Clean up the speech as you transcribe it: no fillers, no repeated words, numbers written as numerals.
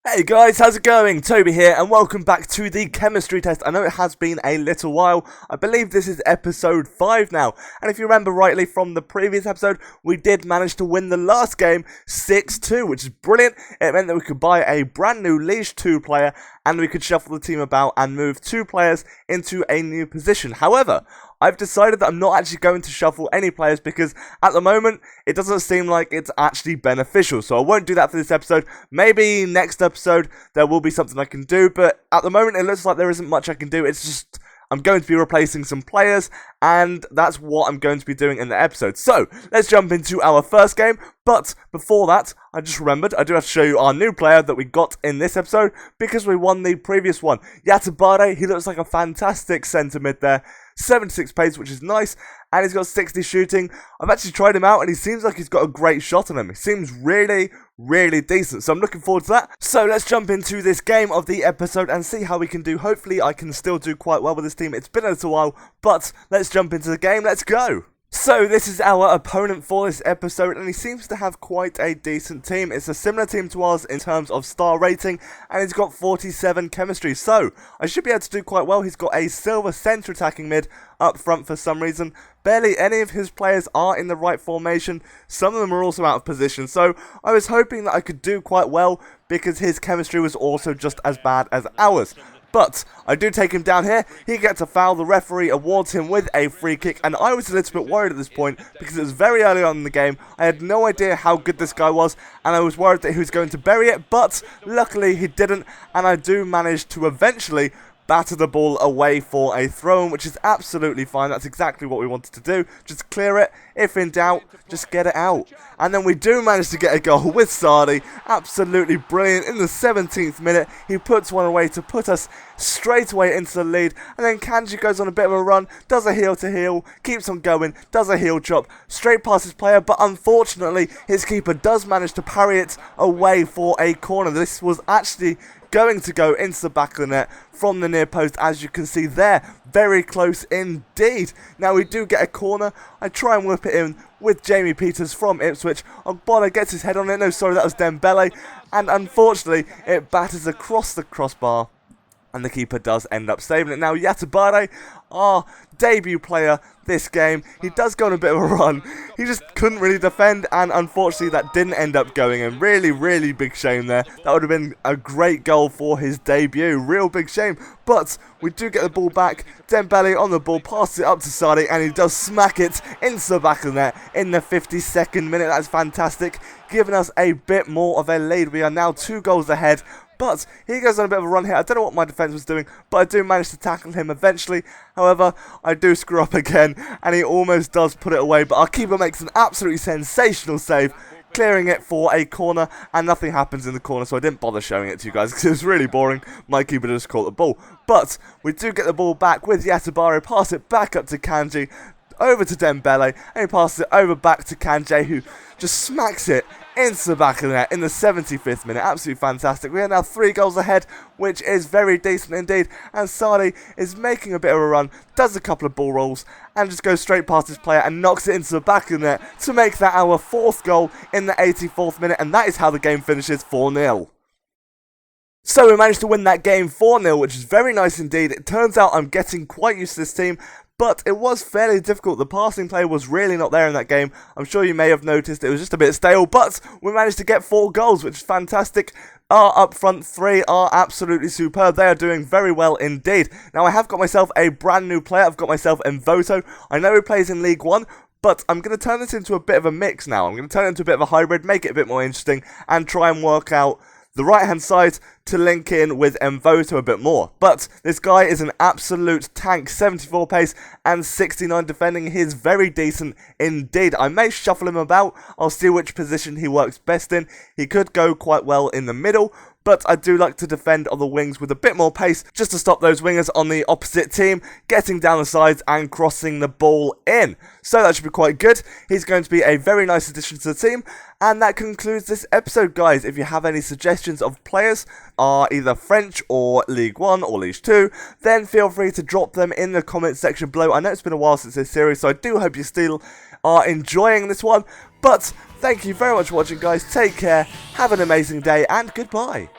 Hey guys, how's it going? Toby here, and welcome back to the chemistry test. I know it has been a little while. I believe this is episode 5 now, and if you remember rightly from the previous episode, we did manage to win the last game 6-2, which is brilliant. It meant that we could buy a brand new Liege 2 player, and we could shuffle the team about and move 2 players into a new position. However, I've decided that I'm not actually going to shuffle any players because at the moment, it doesn't seem like it's actually beneficial. So I won't do that for this episode. Maybe next episode there will be something I can do, but at the moment it looks like there isn't much I can do. It's just I'm going to be replacing some players, and that's what I'm going to be doing in the episode. So, let's jump into our first game, but before that, I just remembered I do have to show you our new player that we got in this episode, because we won the previous one. Yatabare, he looks like a fantastic centre mid there, 76 pace, which is nice, and he's got 60 shooting. I've actually tried him out, and he seems like he's got a great shot on him. He seems really decent, so I'm looking forward to that. So let's jump into this game of the episode and see how we can do. Hopefully I can still do quite well with this team. It's been a little while, but let's jump into the game. Let's go. So this is our opponent for this episode, and he seems to have quite a decent team. It's a similar team to ours in terms of star rating, and he's got 47 chemistry, so I should be able to do quite well. He's got a silver centre attacking mid up front for some reason. Barely any of his players are in the right formation. Some of them are also out of position, so I was hoping that I could do quite well because his chemistry was also just as bad as ours. But I do take him down here, he gets a foul, the referee awards him with a free kick, and I was a little bit worried at this point because it was very early on in the game. I had no idea how good this guy was, and I was worried that he was going to bury it, but luckily he didn't, and I do manage to eventually batter the ball away for a throw-in, which is absolutely fine. That's exactly what we wanted to do. Just clear it. If in doubt, just get it out. And then we do manage to get a goal with Sardi. Absolutely brilliant. In the 17th minute, he puts one away to put us straight away into the lead. And then Kanji goes on a bit of a run, does a heel to heel, keeps on going, does a heel chop, straight past his player, but unfortunately, his keeper does manage to parry it away for a corner. This was actually going to go into the back of the net from the near post, as you can see there. Very close indeed. Now we do get a corner. I try and whip it in with Jamie Peters from Ipswich. Ogbonna gets his head on it. No, sorry, that was Dembele. And unfortunately, it batters across the crossbar, and the keeper does end up saving it. Now, Yatabare, our debut player this game, he does go on a bit of a run. He just couldn't really defend, and unfortunately that didn't end up going in. Really big shame there. That would have been a great goal for his debut. Real big shame. But we do get the ball back. Dembele on the ball, passes it up to Sardi, and he does smack it into the back of the net in the 52nd minute. That's fantastic, giving us a bit more of a lead. We are now 2 goals ahead. But he goes on a bit of a run here. I don't know what my defence was doing, but I do manage to tackle him eventually. However, I do screw up again, and he almost does put it away. But our keeper makes an absolutely sensational save, clearing it for a corner, and nothing happens in the corner, so I didn't bother showing it to you guys because it was really boring. My keeper just caught the ball. But we do get the ball back with Yatabare, pass it back up to Kanji, over to Dembele, and he passes it over back to Kanji, who just smacks it into the back of the net in the 75th minute. Absolutely fantastic. We are now 3 goals ahead, which is very decent indeed. And Sardi is making a bit of a run, does a couple of ball rolls, and just goes straight past his player and knocks it into the back of the net to make that our 4th goal in the 84th minute. And that is how the game finishes 4-0. So we managed to win that game 4-0, which is very nice indeed. It turns out I'm getting quite used to this team, but it was fairly difficult. The passing play was really not there in that game. I'm sure you may have noticed it was just a bit stale, but we managed to get 4 goals, which is fantastic. Our up front 3 are absolutely superb. They are doing very well indeed. Now I have got myself a brand new player. I've got myself Mvoto. I know he plays in League 1, but I'm going to turn this into a bit of a mix now. I'm going to turn it into a bit of a hybrid, make it a bit more interesting, and try and work out the right hand side to link in with Mvoto a bit more. But this guy is an absolute tank, 74 pace and 69 defending. He is very decent indeed. I may shuffle him about. I'll see which position he works best in. He could go quite well in the middle, but I do like to defend on the wings with a bit more pace, just to stop those wingers on the opposite team getting down the sides and crossing the ball in. So that should be quite good. He's going to be a very nice addition to the team. And that concludes this episode, guys. If you have any suggestions of players, are either French or League 1 or League 2, then feel free to drop them in the comment section below. I know it's been a while since this series, so I do hope you still are enjoying this one. But thank you very much for watching, guys. Take care, have an amazing day, and goodbye.